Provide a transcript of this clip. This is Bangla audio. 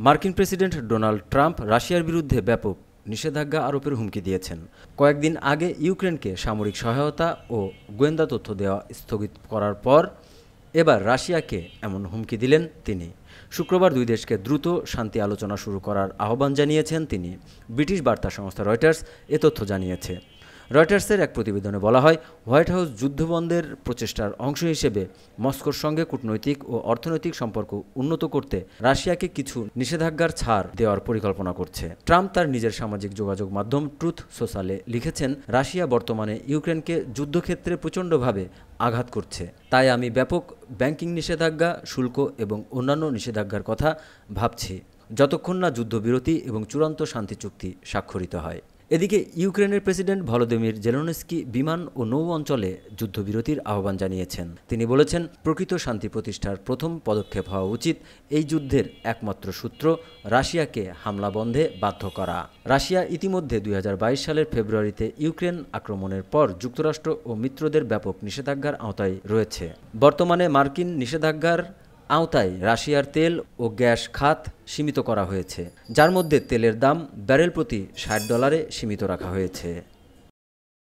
মার্কিন প্রেসিডেন্ট ডোনাল্ড ট্রাম্প রাশিয়ার বিরুদ্ধে ব্যাপক নিষেধাজ্ঞা আরোপের হুমকি দিয়েছেন। কয়েকদিন আগে ইউক্রেনকে সামরিক সহায়তা ও গোয়েন্দা তথ্য দেওয়া স্থগিত করার পর এবার রাশিয়াকে এমন হুমকি দিলেন তিনি। শুক্রবার দুই দেশকে দ্রুত শান্তি আলোচনা শুরু করার আহ্বান জানিয়েছেন তিনি। ব্রিটিশ বার্তা সংস্থা রয়টার্স এ তথ্য জানিয়েছে। রয়টার্সের এক প্রতিবেদনে বলা হয়, হোয়াইট হাউস যুদ্ধবন্ধের প্রচেষ্টার অংশ হিসেবে মস্কোর সঙ্গে কূটনৈতিক ও অর্থনৈতিক সম্পর্ক উন্নত করতে রাশিয়াকে কিছু নিষেধাজ্ঞার ছাড় দেওয়ার পরিকল্পনা করছে। ট্রাম্প তার নিজের সামাজিক যোগাযোগ মাধ্যম ট্রুথ সোশ্যালে লিখেছেন, রাশিয়া বর্তমানে ইউক্রেনকে যুদ্ধক্ষেত্রে প্রচণ্ডভাবে আঘাত করছে, তাই আমি ব্যাপক ব্যাংকিং নিষেধাজ্ঞা, শুল্ক এবং অন্যান্য নিষেধাজ্ঞার কথা ভাবছি, যতক্ষণ না যুদ্ধবিরতি এবং চূড়ান্ত শান্তি চুক্তি স্বাক্ষরিত হয়। এদিকে ইউক্রেনের প্রেসিডেন্ট ভলোদিমির জেলেনস্কি বিমান ও নৌ অঞ্চলে যুদ্ধবিরতির আহ্বান জানিয়েছেন। তিনি বলেছেন, প্রকৃত শান্তি প্রতিষ্ঠার প্রথম পদক্ষেপ হওয়া উচিত এই যুদ্ধের একমাত্র সূত্র রাশিয়াকে হামলা বন্ধে বাধ্য করা। রাশিয়া ইতিমধ্যে 2022 সালের ফেব্রুয়ারিতে ইউক্রেন আক্রমণের পর যুক্তরাষ্ট্র ও মিত্রদের ব্যাপক নিষেধাজ্ঞার আওতায় রয়েছে। বর্তমানে মার্কিন নিষেধাজ্ঞার আওতায় রাশিয়ার তেল ও গ্যাস খাত সীমিত করা হয়েছে, যার মধ্যে তেলের দাম ব্যারেল প্রতি $60 সীমিত রাখা হয়েছে।